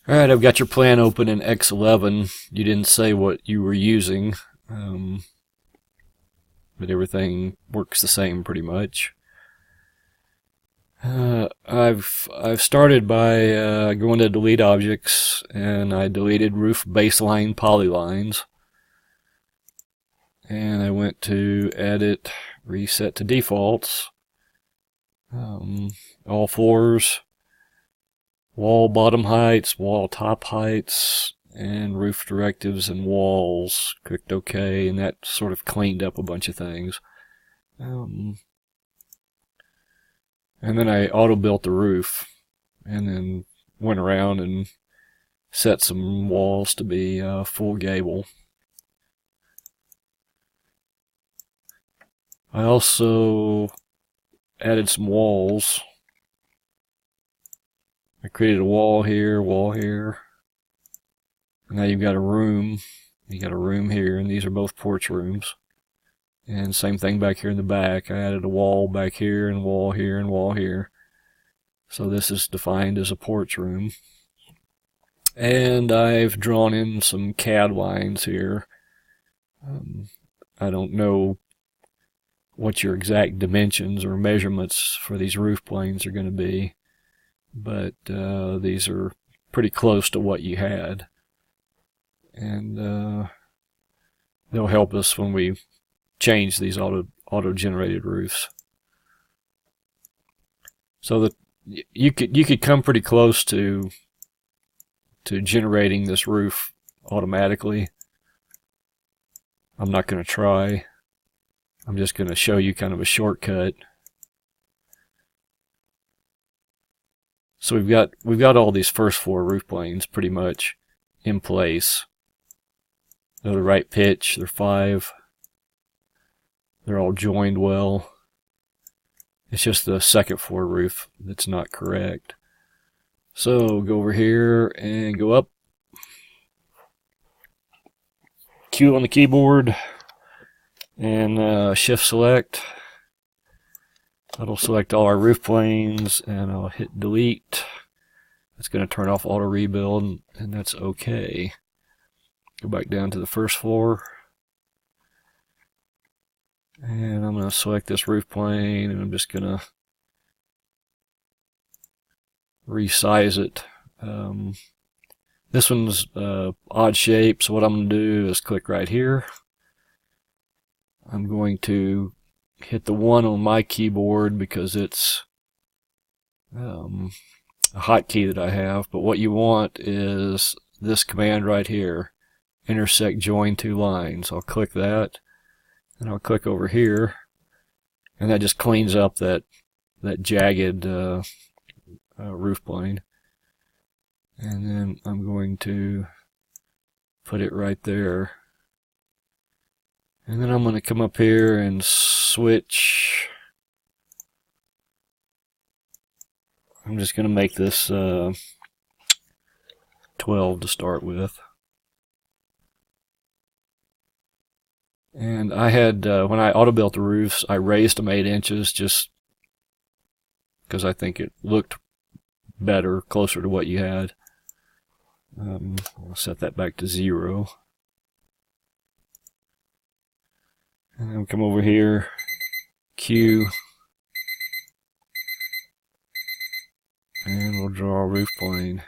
Alright, I've got your plan open in X11. You didn't say what you were using, but everything works the same pretty much. I've started by going to delete objects, and I deleted roof baseline polylines. And I went to edit, reset to defaults, all floors, wall bottom heights, wall top heights, and roof directives and walls. Clicked OK, and that sort of cleaned up a bunch of things. And then I auto-built the roof, and then went around and set some walls to be full gable. I also added some walls. I created a wall here, and now you've got a room. You got a room here, and these are both porch rooms. And same thing back here in the back. I added a wall back here, and wall here, and wall here. So this is defined as a porch room. And I've drawn in some CAD lines here. I don't know what your exact dimensions or measurements for these roof planes are going to be, but these are pretty close to what you had, and they'll help us when we change these auto-generated roofs. So that you could come pretty close to generating this roof automatically. I'm not going to try. I'm just going to show you kind of a shortcut. So we've got all these first floor roof planes pretty much in place. They're the right pitch. They're 5. They're all joined well. It's just the second floor roof that's not correct. So go over here and go up. Q on the keyboard. And shift select. That'll select all our roof planes, and I'll hit delete. It's going to turn off auto rebuild, and that's okay. Go back down to the first floor, and I'm going to select this roof plane, and I'm just going to resize it. This one's odd shape, so what I'm going to do is click right here. I'm going to hit the 1 on my keyboard because it's a hotkey that I have, but what you want is this command right here, intersect join 2 lines. I'll click that, and I'll click over here, and that just cleans up that jagged roof plane. And then I'm going to put it right there. And then I'm going to come up here and switch. I'm just going to make this 12 to start with. And I had, when I auto-built the roofs, I raised them 8 inches just because I think it looked better, closer to what you had. I'll set that back to 0. And then come over here, Q, and we'll draw a roof plane.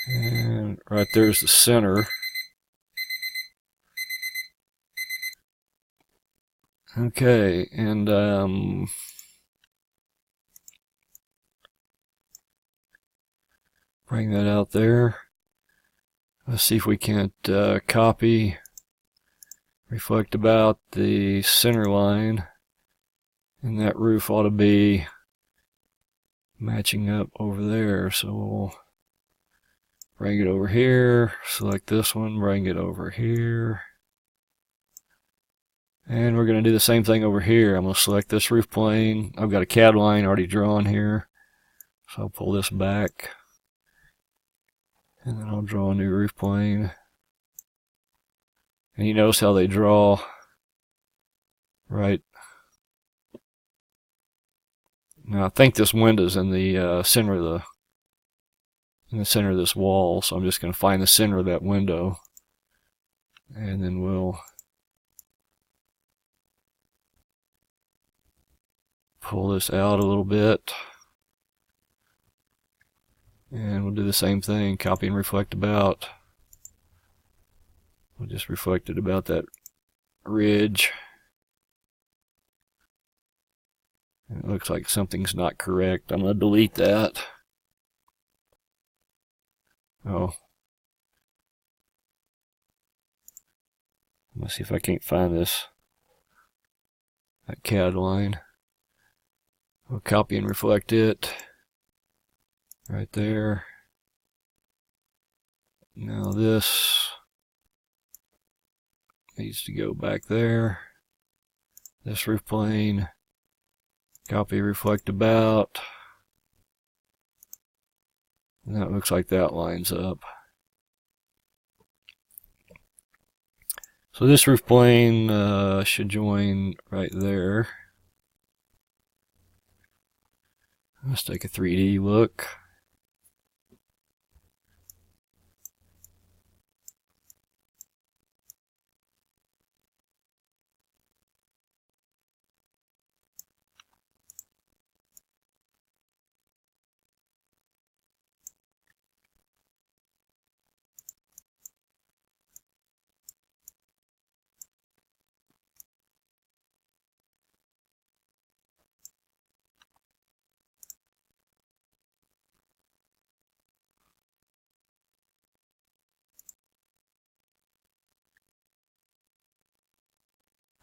And right there's the center. Okay, and bring that out there. Let's see if we can't copy, reflect about the center line, and that roof ought to be matching up over there. So we'll bring it over here, select this one, bring it over here, and we're going to do the same thing over here. I'm going to select this roof plane. I've got a CAD line already drawn here, so I'll pull this back. And then I'll draw a new roof plane. And you notice how they draw right. Now I think this window's in the center of in the center of this wall, so I'm just going to find the center of that window, and then we'll pull this out a little bit, and we'll do the same thing, copy and reflect about. We'll just reflect it about that ridge. It looks like something's not correct. I'm going to delete that. Oh. Let's see if I can't find that CAD line. I'll copy and reflect it right there. Now this needs to go back there. This roof plane, copy, reflect about. And that looks like that lines up. So this roof plane should join right there. Let's take a 3D look.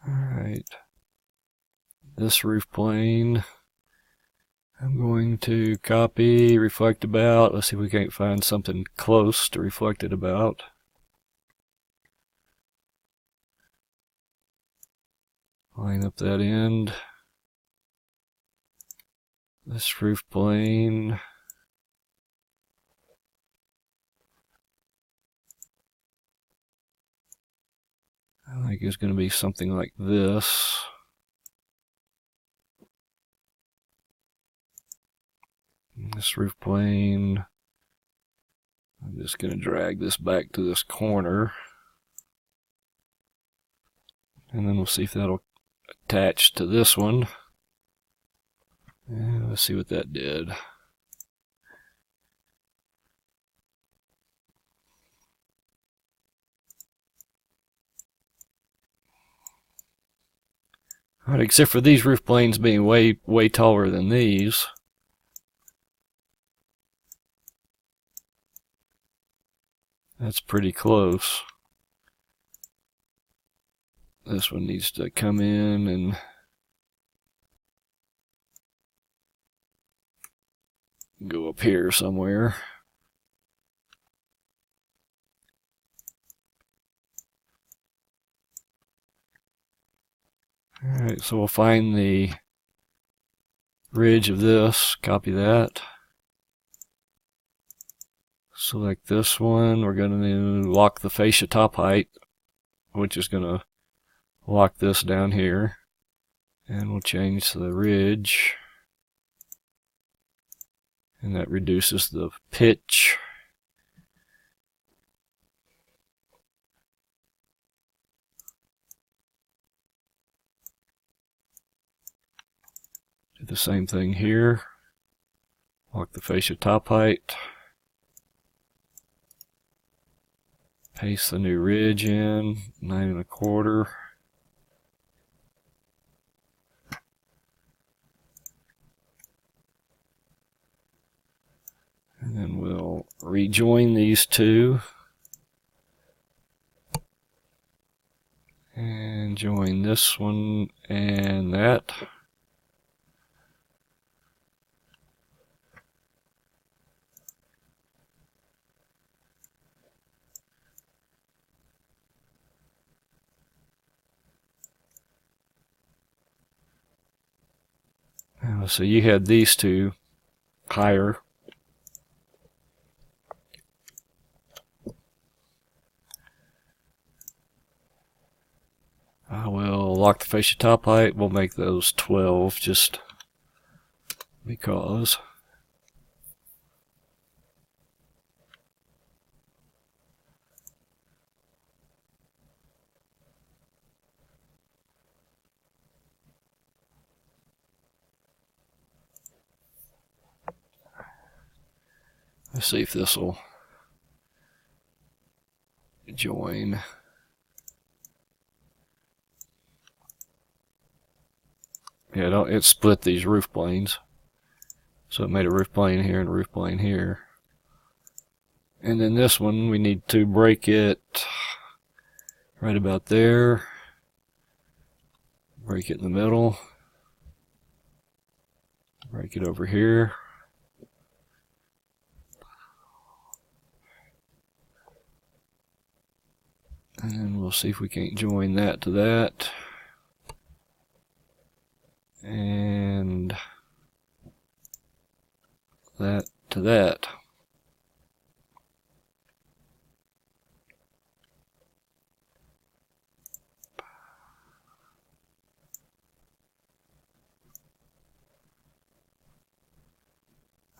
Alright, this roof plane, I'm going to copy, reflect about. Let's see if we can't find something close to reflect it about. Line up that end. This roof plane. I think it's going to be something like this. This roof plane, I'm just going to drag this back to this corner. And then we'll see if that'll attach to this one. And let's see what that did. Alright, except for these roof planes being way taller than these. That's pretty close. This one needs to come in and go up here somewhere. Alright, so we'll find the ridge of this, copy that. Select this one. We're going to lock the fascia top height, which is going to lock this down here. And we'll change the ridge. And that reduces the pitch. Do the same thing here. Lock the fascia top height. Paste the new ridge in, 9 1/4. And then we'll rejoin these two. And join this one and that. So you had these two higher. I will lock the fascia top height. We'll make those 12 just because. Let's see if this will join. Yeah, it split these roof planes. So it made a roof plane here and a roof plane here. And then this one, we need to break it right about there. Break it in the middle. Break it over here. And we'll see if we can't join that to that. And that to that.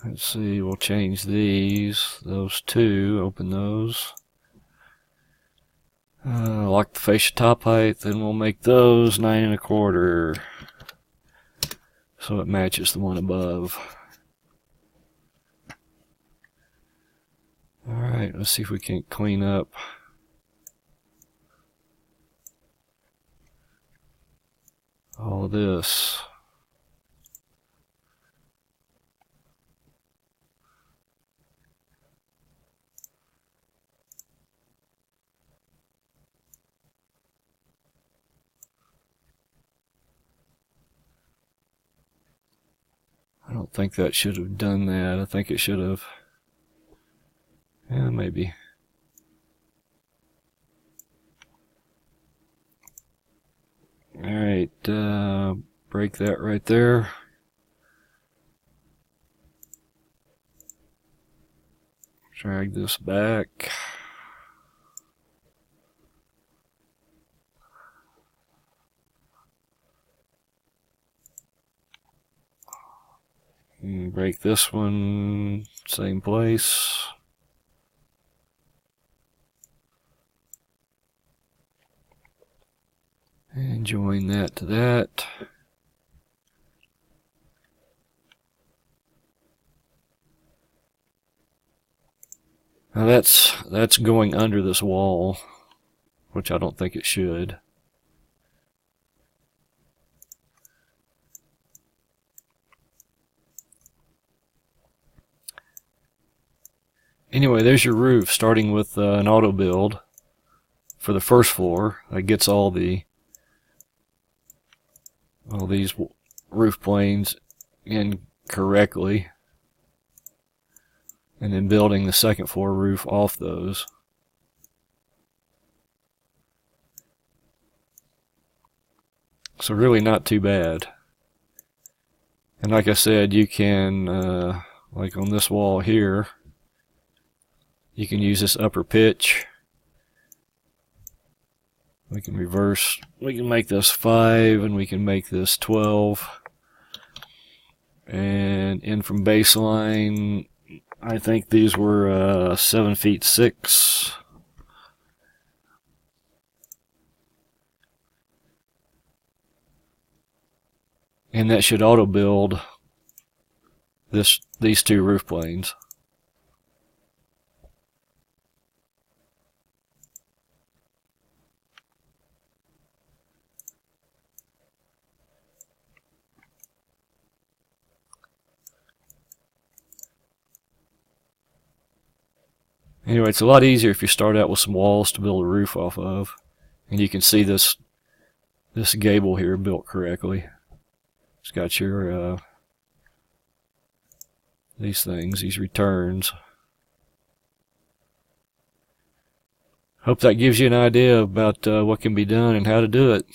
Let's see, we'll change those two, open those. Lock the fascia top height, then we'll make those 9 1/4. So it matches the one above. Alright, let's see if we can't clean up all of this. I don't think that should have done that. I think it should have. Yeah, maybe. Alright, break that right there. Drag this back. And break this one, same place. And join that to that. Now that's going under this wall, which I don't think it should. Anyway, there's your roof, starting with an auto build for the first floor. That gets all these roof planes in correctly, and then building the second floor roof off those. So really not too bad. And like I said, you can, like on this wall here, you can use this upper pitch. We can reverse, we can make this 5 and we can make this 12. And in from baseline, I think these were 7 feet 6. And that should auto build these two roof planes. Anyway, it's a lot easier if you start out with some walls to build a roof off of. And you can see this gable here built correctly. It's got your these things, these returns. Hope that gives you an idea about what can be done and how to do it.